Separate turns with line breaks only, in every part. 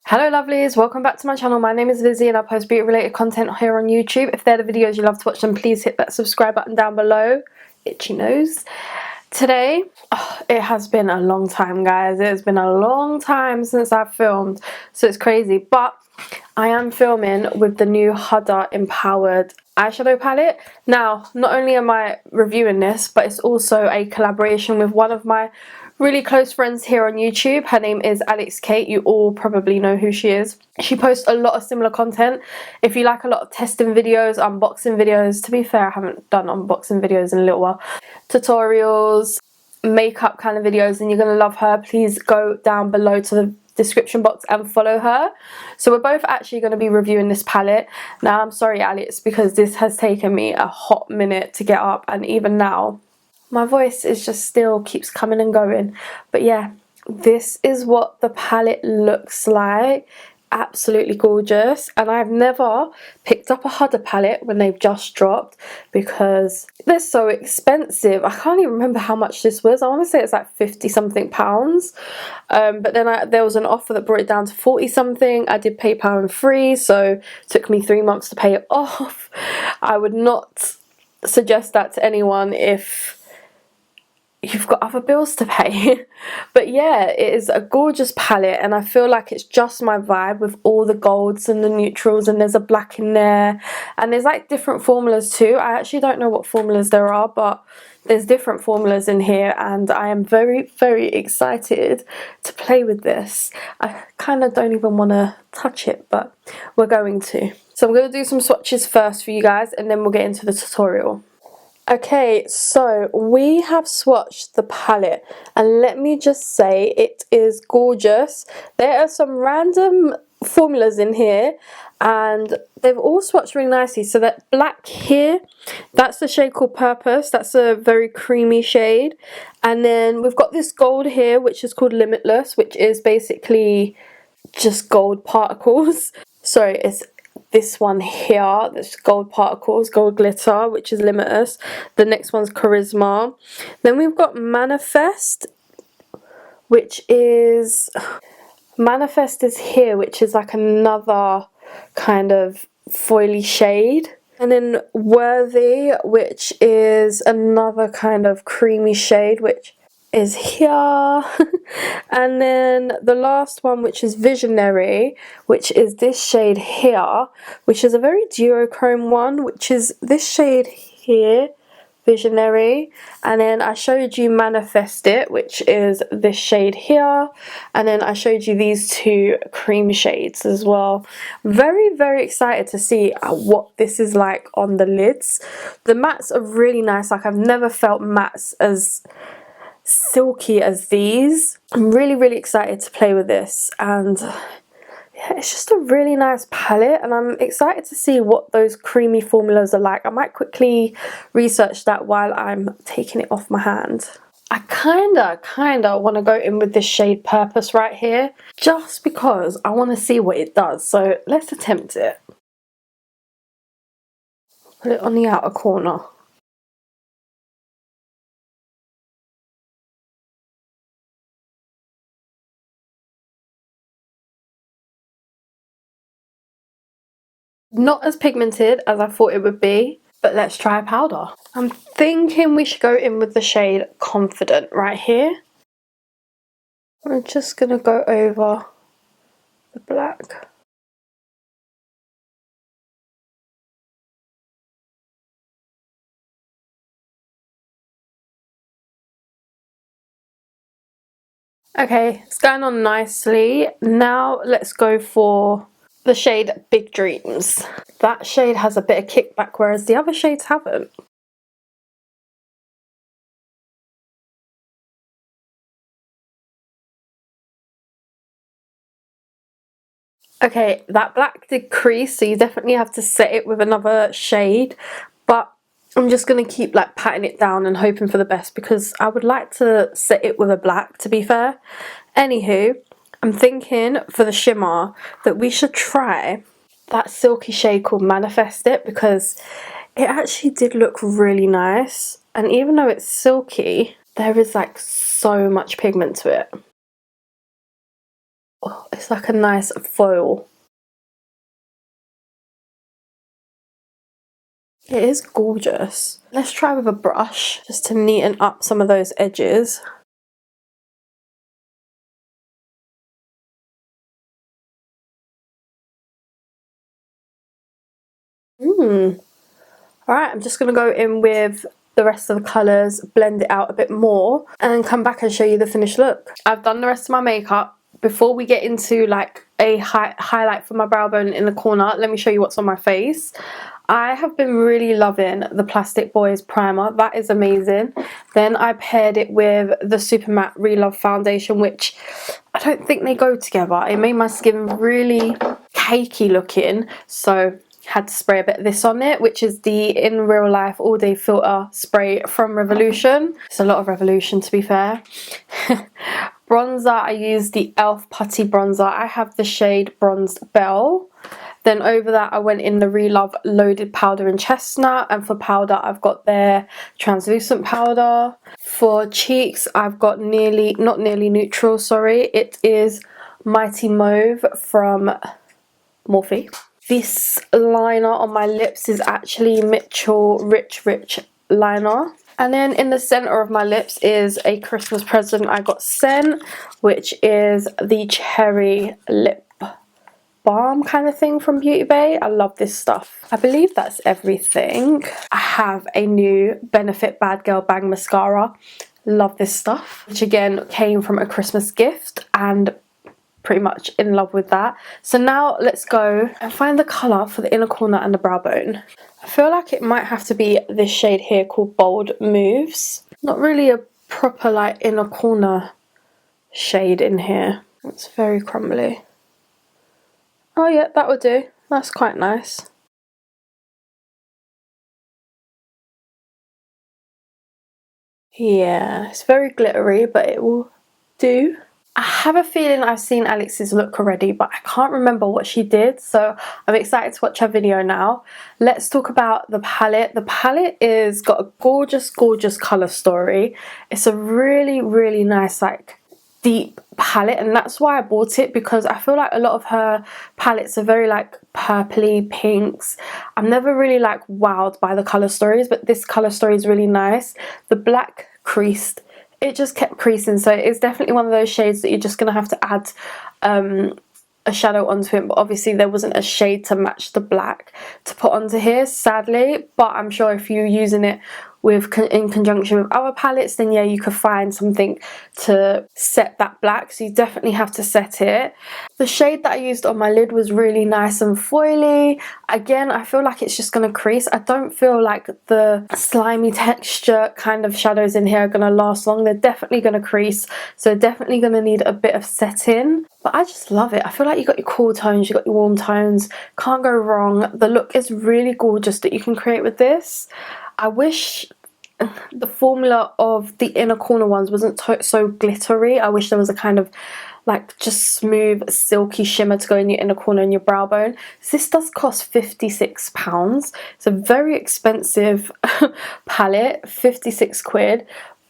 Hello lovelies, welcome back to my channel. My name is Lizzie and I post beauty related content here on YouTube. If they're the videos you love to watch, then please hit that subscribe button down below. Itchy nose. Today, it has been a long time guys. It has been a long time since I've filmed, so it's crazy. But I am filming with the new Huda Empowered eyeshadow palette. Now, not only am I reviewing this, but it's also a collaboration with one of my really close friends here on YouTube. Her name is Alex Kate. You all probably know who she is. She posts a lot of similar content. If you like a lot of testing videos, unboxing videos, to be fair, I haven't done unboxing videos in a little while, tutorials, makeup kind of videos, and you're gonna love her. Please go down below to the description box and follow her. So we're both actually going to be reviewing this palette. Now I'm sorry Alex, because this has taken me a hot minute to get up, and even now my voice is just still keeps coming and going. But yeah, this is what the palette looks like. Absolutely gorgeous. And I've never picked up a Huda palette when they've just dropped because they're so expensive. I can't even remember how much this was. I want to say it's like 50 something pounds. But then there was an offer that brought it down to 40 something. I did PayPal and free, so it took me 3 months to pay it off. I would not suggest that to anyone if you've got other bills to pay. But yeah, it is a gorgeous palette and I feel like it's just my vibe with all the golds and the neutrals, and there's a black in there, and there's like different formulas too. I actually don't know what formulas there are, but there's different formulas in here and I am very excited to play with this. I kind of don't even want to touch it, but we're going to. So I'm going to do some swatches first for you guys and then we'll get into the tutorial. Okay, so we have swatched the palette and let me just say it is gorgeous. There are some random formulas in here and they've all swatched really nicely. So that black here, that's the shade called Purpose. That's a very creamy shade. And then we've got this gold here which is called Limitless, which is basically just gold particles. Sorry, it's this one here, this gold particles, gold glitter, which is Limitless. The next one's Charisma. Then we've got Manifest, which is Manifest is here, which is like another kind of foily shade. And then Worthy, which is another kind of creamy shade, which is here. And then the last one, which is Visionary, which is this shade here, which is a very duochrome one, which is this shade here, Visionary. And then I showed you Manifest It, which is this shade here, and then I showed you these two cream shades as well. Very excited to see what this is like on the lids. The mattes are really nice. Like, I've never felt mattes as silky as these. I'm really excited to play with this, and yeah, it's just a really nice palette and I'm excited to see what those creamy formulas are like. I might quickly research that while I'm taking it off my hand. I kinda want to go in with this shade Purpose right here just because I want to see what it does, so let's attempt it. Put it on the outer corner. Not as pigmented as I thought it would be, but let's try powder. I'm thinking we should go in with the shade Confident right here. We're just gonna go over the black. Okay, it's going on nicely. Now let's go for the shade Big Dreams. That shade has a bit of kickback, whereas the other shades haven't. Okay, that black did crease, so you definitely have to set it with another shade, but I'm just going to keep like patting it down and hoping for the best because I would like to set it with a black, to be fair. Anywho, I'm thinking for the shimmer that we should try that silky shade called Manifest It because it actually did look really nice, and even though it's silky, there is like so much pigment to it. Oh, It's like a nice foil. It is gorgeous. Let's try with a brush just to neaten up some of those edges. Alright, I'm just going to go in with the rest of the colours, blend it out a bit more, and then come back and show you the finished look. I've done the rest of my makeup. Before we get into like a highlight for my brow bone in the corner, let me show you what's on my face. I have been really loving the Plastic Boys primer. That is amazing. Then I paired it with the Super Matte Relove foundation, which I don't think they go together. It made my skin really cakey looking, so had to spray a bit of this on it, which is the In Real Life All Day Filter Spray from Revolution. It's a lot of Revolution, to be fair. Bronzer, I used the e.l.f. Putty Bronzer. I have the shade Bronzed Belle. Then over that I went in the Relove Loaded Powder in Chestnut, and for powder I've got their translucent powder. For cheeks I've got not nearly neutral, sorry, it is Mighty Mauve from Morphe. This liner on my lips is actually Mitchell Rich liner. And then in the centre of my lips is a Christmas present I got sent, which is the Cherry Lip Balm kind of thing from Beauty Bay. I love this stuff. I believe that's everything. I have a new Benefit Bad Girl Bang Mascara. Love this stuff, which again came from a Christmas gift, and pretty much in love with that. So now let's go and find the colour for the inner corner and the brow bone. I feel like it might have to be this shade here called Bold Moves. Not really a proper like inner corner shade in here. It's very crumbly. Oh yeah, that would do. That's quite nice. Yeah, it's very glittery, but it will do. I have a feeling I've seen Alex's look already, but I can't remember what she did, so I'm excited to watch her video now. Let's talk about the palette. The palette is got a gorgeous colour story. It's a really nice like deep palette, and that's why I bought it, because I feel like a lot of her palettes are very like purpley pinks. I'm never really like wowed by the colour stories, but this colour story is really nice. The black creased, it just kept creasing, so it's definitely one of those shades that you're just gonna have to add a shadow onto it, but obviously there wasn't a shade to match the black to put onto here, sadly. But I'm sure if you're using it with in conjunction with other palettes, then yeah, you could find something to set that black, so you definitely have to set it. The shade that I used on my lid was really nice and foily. Again, I feel like it's just going to crease. I don't feel like the slimy texture kind of shadows in here are going to last long. They're definitely going to crease, so definitely going to need a bit of setting. But I just love it. I feel like you got your cool tones, you got your warm tones, can't go wrong. The look is really gorgeous that you can create with this. I wish the formula of the inner corner ones wasn't so glittery. I wish there was a kind of like just smooth silky shimmer to go in your inner corner and your brow bone. This does cost £56. It's a very expensive palette, 56 quid.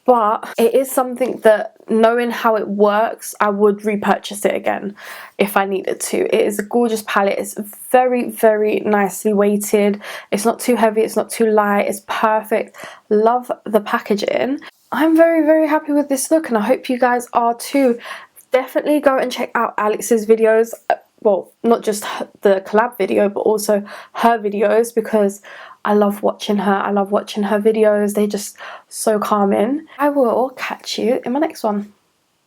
But it is something that, knowing how it works, I would repurchase it again if I needed to. It is a gorgeous palette. It's very nicely weighted. It's not too heavy, it's not too light, it's perfect. Love the packaging. I'm very happy with this look, and I hope you guys are too. Definitely go and check out Alex's videos. Well, not just the collab video, but also her videos, because I love watching her. I love watching her videos. They're just so calming. I will catch you in my next one.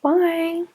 Bye.